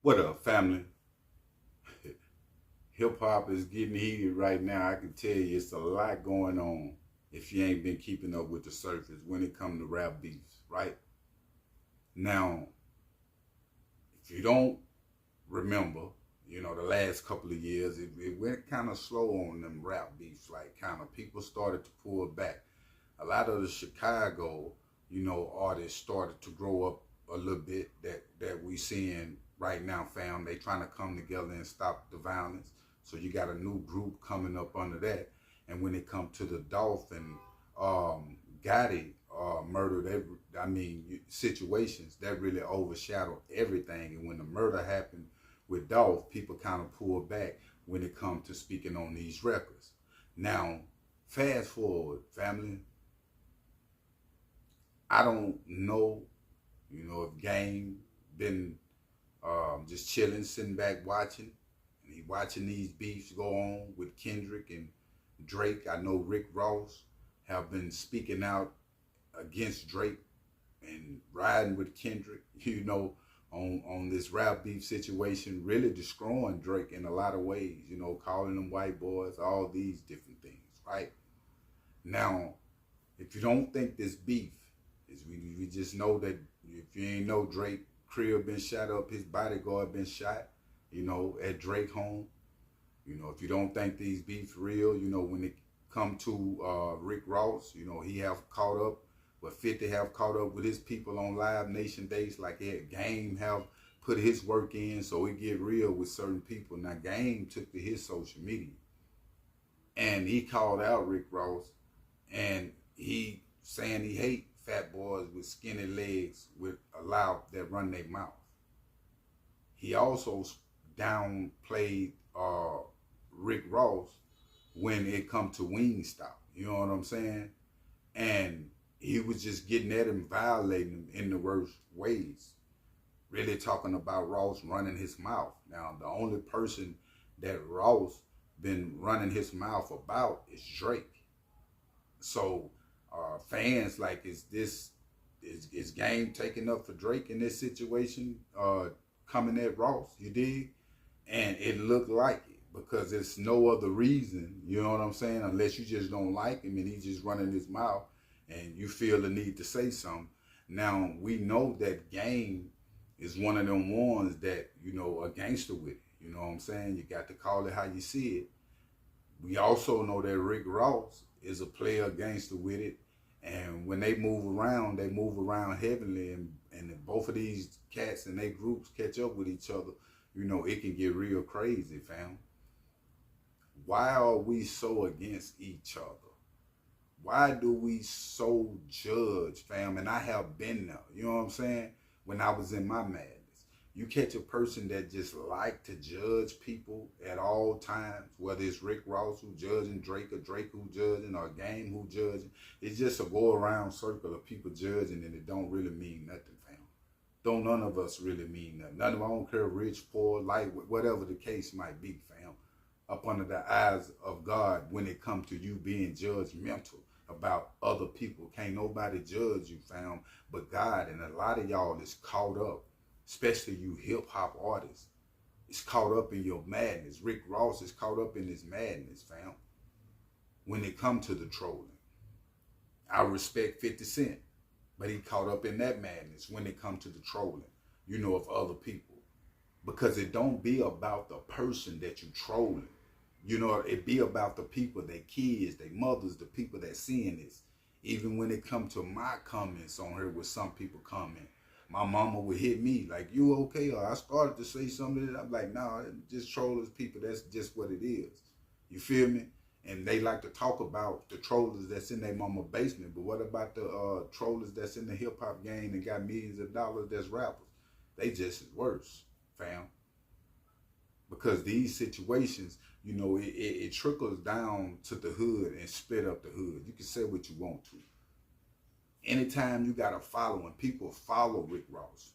What up, family? Hip hop is getting heated right now. I can tell you it's a lot going on if you ain't been keeping up with the surface when it comes to rap beefs, right? Now, if you don't remember, the last couple of years, it went kind of slow on them rap beefs. Like, kind of people started to pull back. A lot of the Chicago, artists started to grow up a little bit that we seeing right now, fam. They trying to come together and stop the violence. So you got a new group coming up under that. And when it comes to the Dolph and Gotti murder, situations that really overshadowed everything. And when the murder happened with Dolph, people kind of pulled back when it comes to speaking on these records. Now, fast forward, family. I don't know, if Game been just chilling, sitting back watching. And he watching these beefs go on with Kendrick and Drake. I know Rick Ross have been speaking out against Drake and riding with Kendrick, on this rap beef situation, really destroying Drake in a lot of ways, calling them white boys, all these different things, right? Now, if you don't think this beef is, we just know that if you ain't know, Drake crib been shot up, his bodyguard been shot, at Drake home. If you don't think these beefs real, when it come to Rick Ross, he have caught up, but 50 have caught up with his people on Live Nation days, like Game have put his work in, so it get real with certain people. Now Game took to his social media and he called out Rick Ross, and he saying he hate fat boys with skinny legs with a loud that run their mouth. He also downplayed Rick Ross when it come to Wingstop. You know what I'm saying? And he was just getting at him, violating him in the worst ways. Really talking about Ross running his mouth. Now, the only person that Ross been running his mouth about is Drake. So fans like, is Game taking up for Drake in this situation, coming at Ross, you dig? And it looked like it, because there's no other reason, you know what I'm saying, unless you just don't like him and he's just running his mouth and you feel the need to say something. Now, we know that Game is one of them ones that, a gangster with it, you know what I'm saying? You got to call it how you see it. We also know that Rick Ross is a player gangster with it. And when they move around heavily. And if both of these cats and their groups catch up with each other, it can get real crazy, fam. Why are we so against each other? Why do we so judge, fam? And I have been there, you know what I'm saying? When I was in my madness. You catch a person that just like to judge people at all times, whether it's Rick Ross who judging Drake, or Drake who judging, or Game who judging. It's just a go around circle of people judging, and it don't really mean nothing, fam. Don't none of us really mean nothing. None of us, I don't care, rich, poor, light, whatever the case might be, fam. Up under the eyes of God, when it comes to you being judgmental about other people, can't nobody judge you, fam, but God. And a lot of y'all is caught up, especially you hip-hop artists, is caught up in your madness. Rick Ross is caught up in his madness, fam. When it comes to the trolling, I respect 50 Cent, but he caught up in that madness when it comes to the trolling, of other people. Because it don't be about the person that you trolling. It be about the people, their kids, their mothers, the people that seeing this. Even when it comes to my comments on here, where some people comment, my mama would hit me like, you okay? Or I started to say something that I'm like, nah, just trollers people, that's just what it is. You feel me? And they like to talk about the trollers that's in their mama basement, but what about the trollers that's in the hip hop game and got millions of dollars that's rappers? They just as worse, fam. Because these situations, it trickles down to the hood and split up the hood. You can say what you want to. Anytime you got a following, people follow Rick Ross.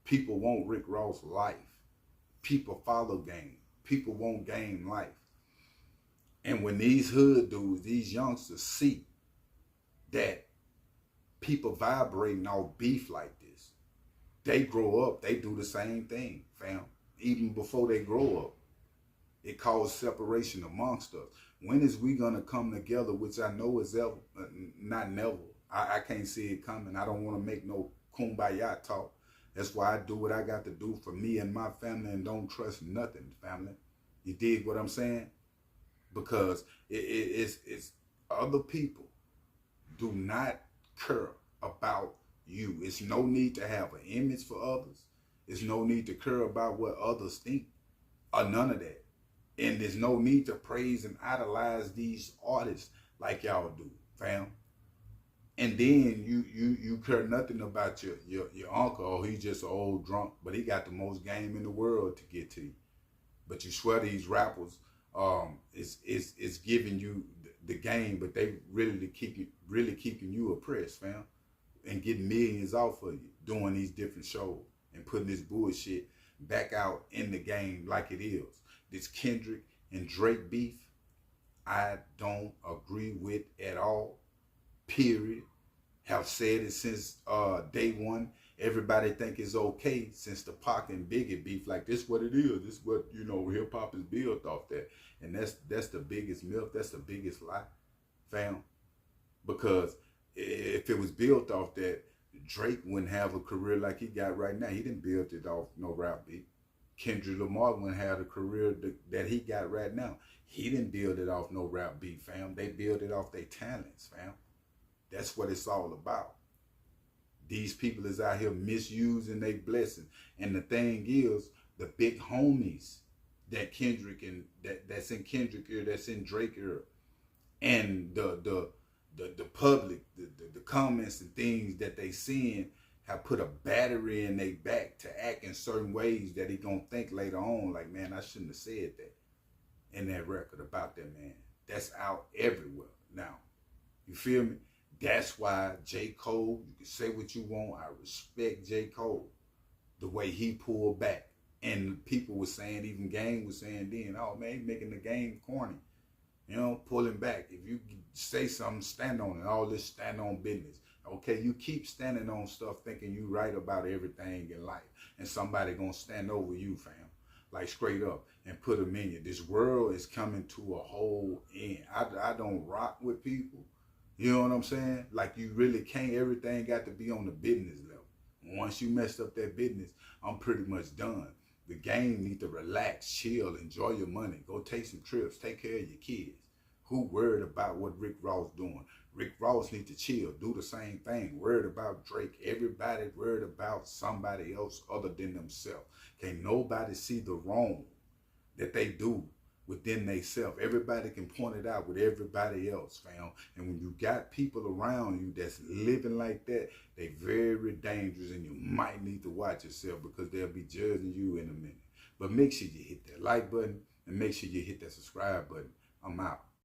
People want Rick Ross life. People follow Game. People want Game life. And when these hood dudes, these youngsters see that people vibrating off beef like this, they grow up, they do the same thing, fam. even before they grow up. It caused separation amongst us. When is we gonna come together? Which I know is ever, not never. I can't see it coming. I don't want to make no kumbaya talk. That's why I do what I got to do for me and my family, and don't trust nothing, family. You dig what I'm saying? Because it's other people do not care about you. It's no need to have an image for others. There's no need to care about what others think, or none of that. And there's no need to praise and idolize these artists like y'all do, fam. And then you care nothing about your uncle. Oh, he's just an old drunk, but he got the most game in the world to get to you. But you swear these rappers is giving you the game, but they really keeping you oppressed, fam, and getting millions off of you doing these different shows and putting this bullshit back out in the game like it is. This Kendrick and Drake beef, I don't agree with at all. Period. Have said it since day one. Everybody think it's okay since the Pac and Biggie beef. Like, this what it is. This what, you know, hip hop is built off that. And that's the biggest myth. That's the biggest lie, fam. Because if it was built off that, Drake wouldn't have a career like he got right now. He didn't build it off no rap beef. Kendrick Lamar wouldn't have the career that he got right now. He didn't build it off no rap beef, fam. They build it off their talents, fam. That's what it's all about. These people is out here misusing their blessing. And the thing is, the big homies that Kendrick and that's in Kendrick ear, that's in Drake ear, and the public, the comments and things that they seeing have put a battery in their back to act in certain ways that he gonna think later on, like, man, I shouldn't have said that in that record about that man. That's out everywhere now. You feel me? That's why J. Cole, you can say what you want, I respect J. Cole, the way he pulled back. And people were saying, even Game was saying then, oh man, he making the game corny. You know, pulling back. If you say something, stand on it. All this stand on business. Okay, you keep standing on stuff thinking you right about everything in life. And somebody gonna stand over you, fam. Like, straight up, and put them in you. This world is coming to a whole end. I don't rock with people. You know what I'm saying? Like, you really can't. Everything got to be on the business level. Once you messed up that business, I'm pretty much done. The game need to relax, chill, enjoy your money. Go take some trips. Take care of your kids. Who worried about what Rick Ross doing? Rick Ross need to chill. Do the same thing. Worried about Drake. Everybody worried about somebody else other than themselves. Can't nobody see the wrong that they do within themselves. Everybody can point it out with everybody else, fam. And when you got people around you that's living like that, they very dangerous, and you might need to watch yourself, because they'll be judging you in a minute. But make sure you hit that like button, and make sure you hit that subscribe button. I'm out.